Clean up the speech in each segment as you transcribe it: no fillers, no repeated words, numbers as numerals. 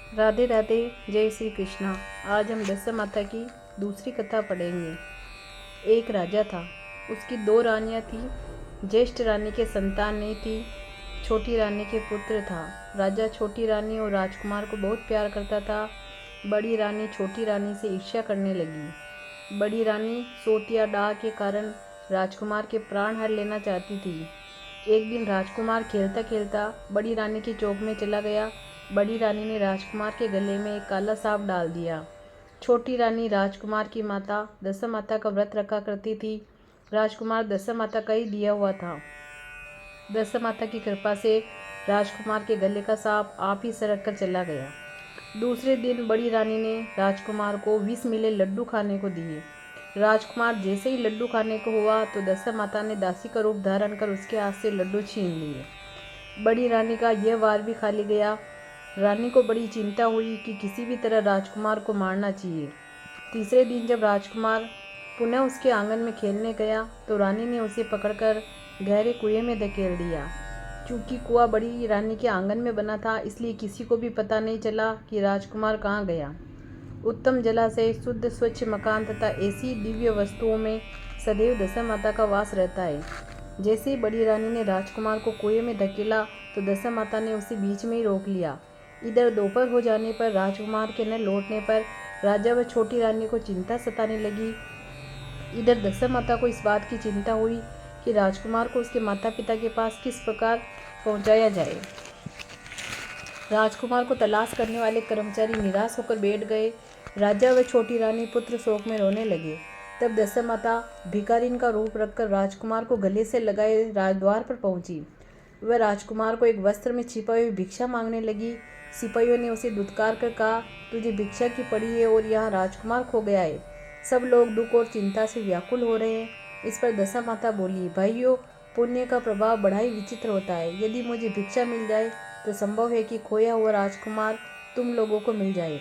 राधे राधे, जय श्री कृष्णा। आज हम दशा माता की दूसरी कथा पढ़ेंगे। एक राजा था, उसकी दो रानियां थी। ज्येष्ठ रानी के संतान नहीं थी, छोटी रानी के पुत्र था। राजा छोटी रानी और राजकुमार को बहुत प्यार करता था। बड़ी रानी छोटी रानी से ईर्ष्या करने लगी। बड़ी रानी सोतिया डाह के कारण राजकुमार के प्राण हर लेना चाहती थी। एक दिन राजकुमार खेलता खेलता बड़ी रानी की चौक में चला गया। बड़ी रानी ने राजकुमार के गले में एक काला सांप डाल दिया। छोटी रानी राजकुमार की माता दशा माता का व्रत रखा करती थी। राजकुमार दशा माता का ही दिया हुआ था। दशा माता की कृपा से राजकुमार के गले का सांप आप ही सरक कर चला गया। दूसरे दिन बड़ी रानी ने राजकुमार को 20 मिले लड्डू खाने को दिए। राजकुमार जैसे ही लड्डू खाने को हुआ तो दशा माता ने दासी का रूप धारण कर उसके हाथ से लड्डू छीन लिए। बड़ी रानी का यह वार भी खाली गया। रानी को बड़ी चिंता हुई कि किसी भी तरह राजकुमार को मारना चाहिए। तीसरे दिन जब राजकुमार पुनः उसके आंगन में खेलने गया तो रानी ने उसे पकड़कर गहरे कुएं में धकेल दिया। चूंकि कुआं बड़ी रानी के आंगन में बना था, इसलिए किसी को भी पता नहीं चला कि राजकुमार कहाँ गया। उत्तम जलाशय, शुद्ध स्वच्छ मकान तथा ऐसी दिव्य वस्तुओं में सदैव दशा माता का वास रहता है। जैसे ही बड़ी रानी ने राजकुमार को कुएं में धकेला तो दशा माता ने उसे बीच में ही रोक लिया। इधर दोपहर हो जाने पर राजकुमार के न लौटने पर राजा व छोटी रानी को चिंता सताने लगी। इधर दशा माता को इस बात की चिंता हुई कि राजकुमार को उसके माता पिता के पास किस प्रकार पहुंचाया जाए। राजकुमार को तलाश करने वाले कर्मचारी निराश होकर बैठ गए। राजा व छोटी रानी पुत्र शोक में रोने लगे। तब दशा माता भिखारिन का रूप रखकर राजकुमार को गले से लगाए राजद्वार पर पहुंची। वह राजकुमार को एक वस्त्र में छिपाई हुई भिक्षा मांगने लगी। सिपाहियों ने उसे दुत्कार कर कहा, तुझे भिक्षा की पड़ी है और यहाँ राजकुमार खो गया है। सब लोग दुख और चिंता से व्याकुल हो रहे हैं। इस पर दशा माता बोली, भाइयों, पुण्य का प्रभाव बड़ा ही विचित्र होता है। यदि मुझे भिक्षा मिल जाए तो संभव है कि खोया हुआ राजकुमार तुम लोगों को मिल जाए।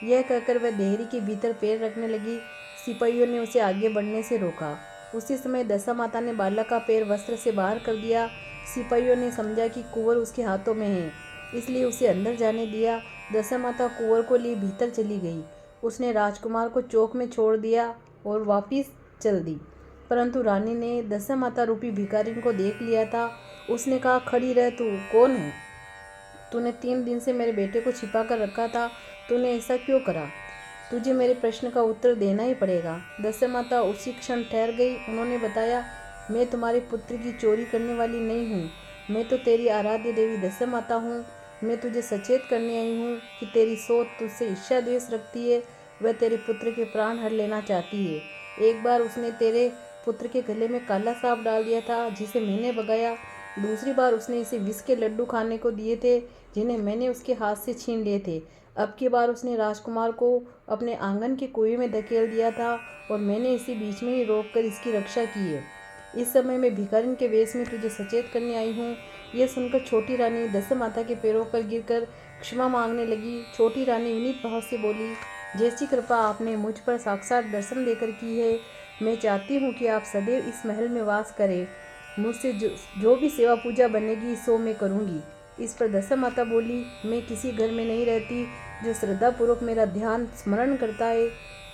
यह कहकर वह देहरी के भीतर पैर रखने लगी। सिपाहियों ने उसे आगे बढ़ने से रोका। उसी समय दशा माता ने बालक का पैर वस्त्र से बाहर कर दिया। सिपाहियों ने समझा कि कुंवर उसके हाथों में है, इसलिए उसे अंदर जाने दिया। दशा माता कुंवर को लिए भीतर चली गई। उसने राजकुमार को चौक में छोड़ दिया और वापिस चल दी। परंतु रानी ने दशा माता रूपी भिखारिन को देख लिया था। उसने कहा, खड़ी रह, तू कौन है? तूने 3 दिन से मेरे बेटे को छिपा कर रखा था, तूने ऐसा क्यों करा? तुझे मेरे प्रश्न का उत्तर देना ही पड़ेगा। दशा माता उसी क्षण ठहर गई। उन्होंने बताया, मैं तुम्हारे पुत्र की चोरी करने वाली नहीं हूँ। मैं तो तेरी आराध्य देवी दशा माता हूँ। मैं तुझे सचेत करने आई हूँ कि तेरी सोच तुझसे ईर्ष्या द्वेष रखती है। वह तेरे पुत्र के प्राण हर लेना चाहती है। एक बार उसने तेरे पुत्र के गले में काला सांप डाल दिया था, जिसे मैंने भगाया। दूसरी बार उसने इसे विष के लड्डू खाने को दिए थे, जिन्हें मैंने उसके हाथ से छीन लिए थे। अब की बार उसने राजकुमार को अपने आंगन के कुएं में धकेल दिया था और मैंने इसे बीच में ही रोककर इसकी रक्षा की है। इस समय मैं भिखारिन के वेश में तुझे सचेत करने आई हूँ। यह सुनकर छोटी रानी दशा माता के पैरों पर गिरकर क्षमा मांगने लगी। छोटी रानी विनीत भाव से बोली, जैसी कृपा आपने मुझ पर साक्षात दर्शन देकर की है, मैं चाहती हूँ कि आप सदैव इस महल में वास करें। मुझसे जो भी सेवा पूजा बनेगी सो मैं करूँगी। इस पर दशा माता बोली, मैं किसी घर में नहीं रहती। जो श्रद्धापूर्वक मेरा ध्यान स्मरण करता है,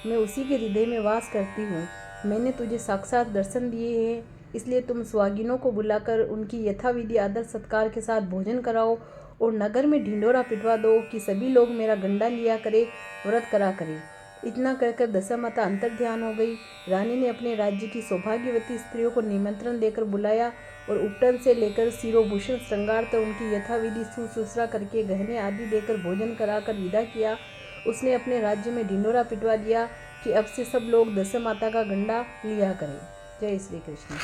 मैं उसी के हृदय में वास करती हूँ। मैंने तुझे साक्षात दर्शन दिए हैं, इसलिए तुम सुहागिनों को बुलाकर उनकी यथाविधि आदर सत्कार के साथ भोजन कराओ और नगर में ढिंढोरा पिटवा दो कि सभी लोग मेरा गंडा लिया करे, व्रत करा करें। इतना कहकर दशा माता अंतर ध्यान हो गई। रानी ने अपने राज्य की सौभाग्यवती स्त्रियों को निमंत्रण देकर बुलाया और उपटन से लेकर शिरोभूषण श्रृंगार तक उनकी यथाविधि शुश्रूषा करके गहने आदि देकर भोजन कराकर विदा किया। उसने अपने राज्य में ढिंढोरा पिटवा दिया कि अब से सब लोग दशा माता का गंडा लिया करें। जय श्री कृष्ण।